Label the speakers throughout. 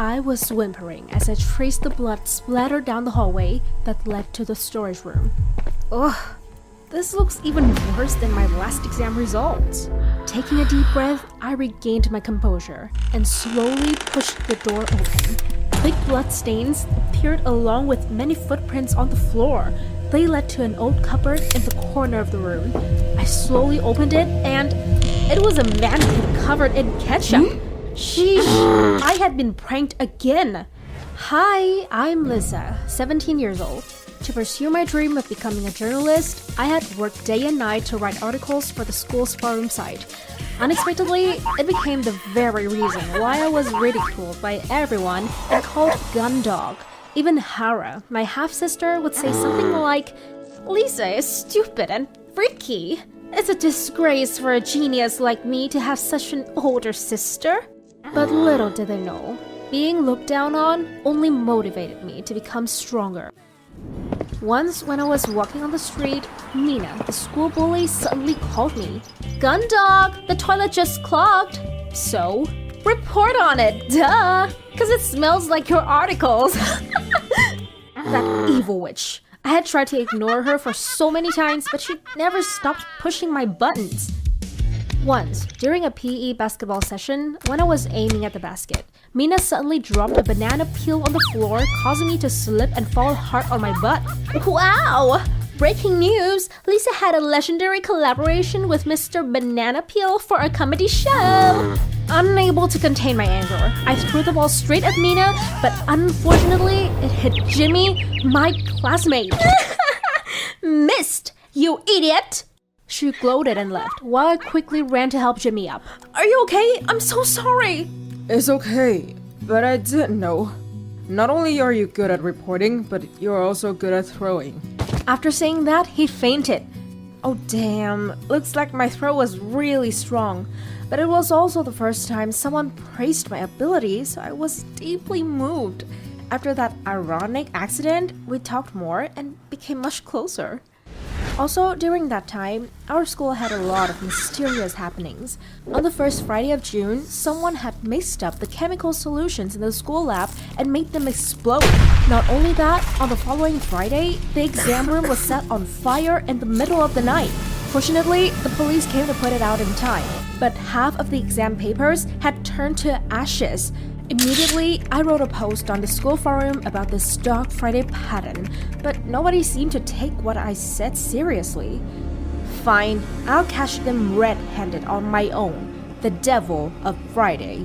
Speaker 1: I was whimpering as I traced the blood splatter down the hallway that led to the storage room. Ugh, this looks even worse than my last exam results. Taking a deep breath, I regained my composure and slowly pushed the door open. Thick blood stains appeared along with many footprints on the floor. They led to an old cupboard in the corner of the room. I slowly opened it and it was a mannequin covered in ketchup. Sheesh, I had been pranked again. Hi, I'm Lisa, 17 years old. To pursue my dream of becoming a journalist, I had worked day and night to write articles for the school's forum site. Unexpectedly, it became the very reason why I was ridiculed by everyone and called gun dog. Even Hara, my half-sister, would say something like, "Lisa is stupid and freaky. It's a disgrace for a genius like me to have such an older sister." But little did they know, being looked down on only motivated me to become stronger. Once, when I was walking on the street, Mina, the school bully, suddenly called me. "Gun dog, the toilet just clogged." "So? Report on it, duh, because it smells like your articles." That evil witch. I had tried to ignore her for so many times, but she never stopped pushing my buttons. Once, during a PE basketball session, when I was aiming at the basket, Mina suddenly dropped a banana peel on the floor, causing me to slip and fall hard on my butt. Wow! Breaking news! Lisa had a legendary collaboration with Mr. Banana Peel for a comedy show! Unable to contain my anger, I threw the ball straight at Mina, but unfortunately, it hit Jimmy, my classmate. "Missed, you idiot!" She gloated and left, while I quickly ran to help Jimmy up. "Are you okay? I'm so sorry!"
Speaker 2: It's okay, but I didn't know. Not only are you good at reporting, but you're also good at throwing.
Speaker 1: After saying that, he fainted. Oh damn, looks like my throw was really strong. But it was also the first time someone praised my ability, so I was deeply moved. After that ironic accident, we talked more and became much closer. Also, during that time, our school had a lot of mysterious happenings. On the first Friday of June, someone had mixed up the chemical solutions in the school lab and made them explode. Not only that, on the following Friday, the exam room was set on fire in the middle of the night. Fortunately, the police came to put it out in time, but half of the exam papers had turned to ashes. Immediately, I wrote a post on the school forum about this Dog Friday pattern, but nobody seemed to take what I said seriously. Fine, I'll catch them red-handed on my own. The devil of Friday.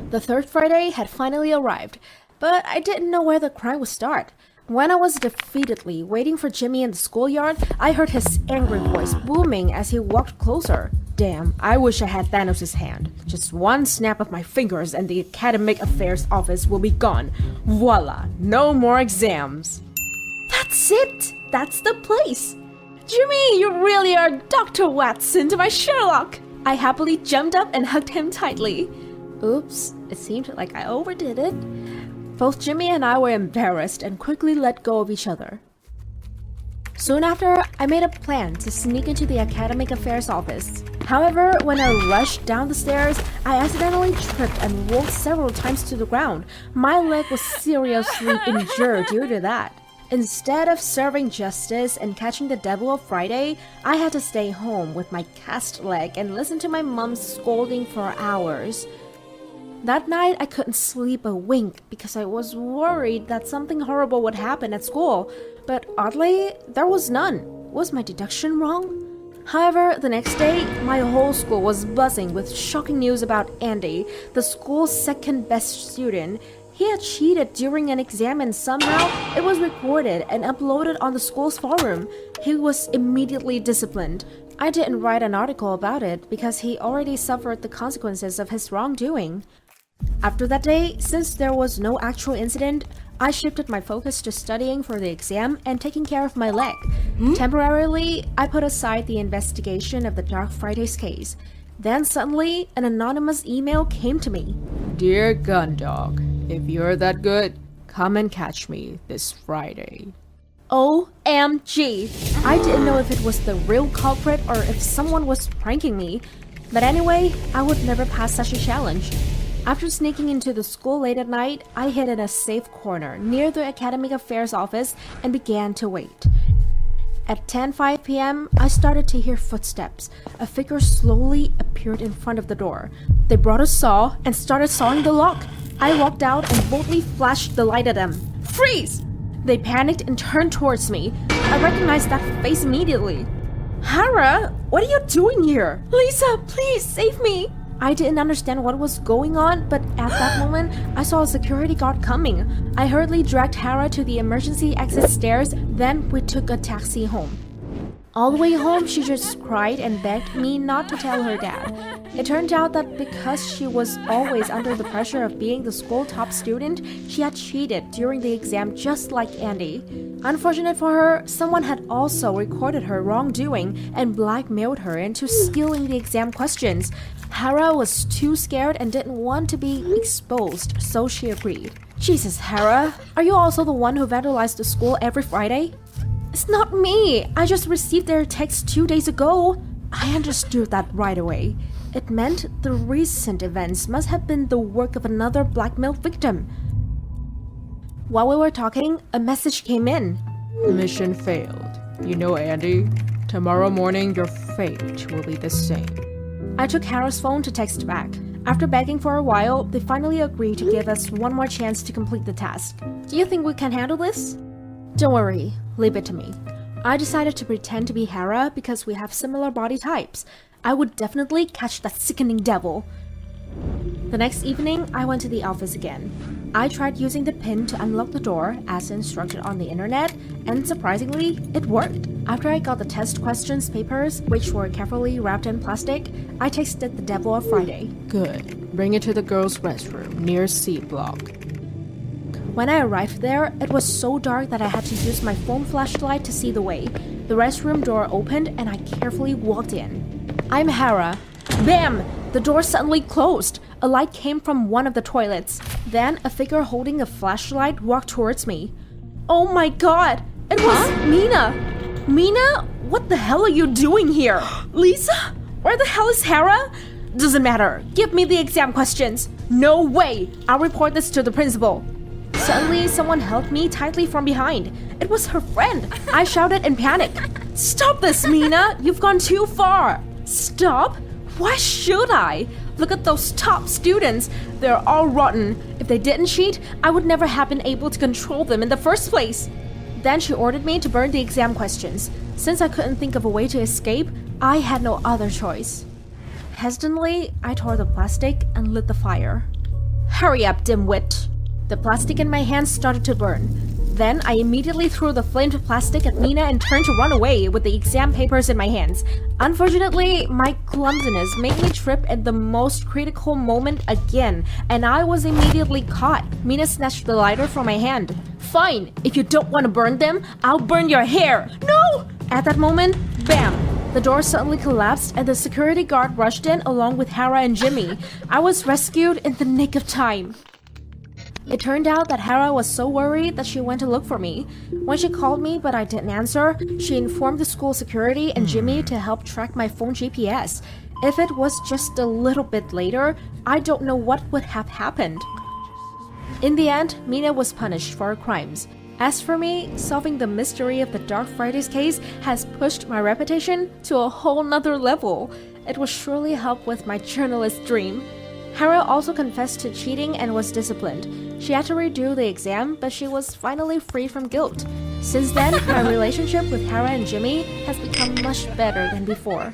Speaker 1: The third Friday had finally arrived, but I didn't know where the crime would start. When I was defeatedly waiting for Jimmy in the schoolyard, I heard his angry voice booming as he walked closer. Damn, I wish I had Thanos' hand. Just one snap of my fingers and the Academic Affairs office will be gone. Voila, no more exams. That's it! That's the place! Jimmy, you really are Dr. Watson to my Sherlock! I happily jumped up and hugged him tightly. Oops, it seemed like I overdid it. Both Jimmy and I were embarrassed and quickly let go of each other. Soon after, I made a plan to sneak into the Academic Affairs office. However, when I rushed down the stairs, I accidentally tripped and rolled several times to the ground. My leg was seriously injured due to that. Instead of serving justice and catching the devil of Friday, I had to stay home with my cast leg and listen to my mom scolding for hours. That night, I couldn't sleep a wink because I was worried that something horrible would happen at school. But oddly, there was none. Was my deduction wrong? However, the next day, my whole school was buzzing with shocking news about Andy, the school's second best student. He had cheated during an exam and somehow it was recorded and uploaded on the school's forum. He was immediately disciplined. I didn't write an article about it because he already suffered the consequences of his wrongdoing. After that day, since there was no actual incident, I shifted my focus to studying for the exam and taking care of my leg. Temporarily, I put aside the investigation of the Dark Fridays case. Then suddenly, an anonymous email came to me.
Speaker 2: Dear Gun Dog, if you're that good, come and catch me this Friday.
Speaker 1: OMG! I didn't know if it was the real culprit or if someone was pranking me. But anyway, I would never pass such a challenge. After sneaking into the school late at night, I hid in a safe corner near the academic affairs office and began to wait. At 10:05 p.m., I started to hear footsteps. A figure slowly appeared in front of the door. They brought a saw and started sawing the lock. I walked out and boldly flashed the light at them. Freeze! They panicked and turned towards me. I recognized that face immediately. Hara, what are you doing here? Lisa, please save me! I didn't understand what was going on, but at that moment, I saw a security guard coming. I hurriedly dragged Hara to the emergency exit stairs, then we took a taxi home. All the way home, she just cried and begged me not to tell her dad. It turned out that because she was always under the pressure of being the school top student, she had cheated during the exam just like Andy. Unfortunate for her, someone had also recorded her wrongdoing and blackmailed her into stealing the exam questions. Hara was too scared and didn't want to be exposed, so she agreed. Jesus, Hara, are you also the one who vandalized the school every Friday? It's not me. I just received their text 2 days ago. I understood that right away. It meant the recent events must have been the work of another blackmail victim. While we were talking, a message came in.
Speaker 2: Mission failed. You know, Andy, tomorrow morning your fate will be the same.
Speaker 1: I took Hara's phone to text back. After begging for a while, they finally agreed to give us one more chance to complete the task. Do you think we can handle this? Don't worry, leave it to me. I decided to pretend to be Hara because we have similar body types. I would definitely catch that sickening devil. The next evening, I went to the office again. I tried using the pin to unlock the door as instructed on the internet, and surprisingly, it worked. After I got the test questions papers, which were carefully wrapped in plastic, I texted the devil on Friday.
Speaker 2: Good. Bring it to the girls' restroom near C block.
Speaker 1: When I arrived there, it was so dark that I had to use my phone flashlight to see the way. The restroom door opened and I carefully walked in. I'm Hara. Bam! The door suddenly closed. A light came from one of the toilets. Then a figure holding a flashlight walked towards me. Oh my god! It was Mina! Mina? What the hell are you doing here? Lisa? Where the hell is Hara? Doesn't matter. Give me the exam questions. No way! I'll report this to the principal. Suddenly, someone held me tightly from behind. It was her friend. I shouted in panic. Stop this, Mina! You've gone too far! Stop? Why should I? Look at those top students. They're all rotten. If they didn't cheat, I would never have been able to control them in the first place. Then she ordered me to burn the exam questions. Since I couldn't think of a way to escape, I had no other choice. Hesitantly, I tore the plastic and lit the fire. Hurry up, dimwit! The plastic in my hands started to burn. Then I immediately threw the flamed plastic at Mina and turned to run away with the exam papers in my hands. Unfortunately, my clumsiness made me trip at the most critical moment again, and I was immediately caught. Mina snatched the lighter from my hand. Fine, if you don't want to burn them, I'll burn your hair. No! At that moment, bam! The door suddenly collapsed and the security guard rushed in along with Hara and Jimmy. I was rescued in the nick of time. It turned out that Hara was so worried that she went to look for me. When she called me but I didn't answer, she informed the school security and Jimmy to help track my phone GPS. If it was just a little bit later, I don't know what would have happened. In the end, Mina was punished for her crimes. As for me, solving the mystery of the Dark Fridays case has pushed my reputation to a whole nother level. It will surely help with my journalist dream. Hara also confessed to cheating and was disciplined. She had to redo the exam, but she was finally free from guilt. Since then, my relationship with Hara and Jimmy has become much better than before.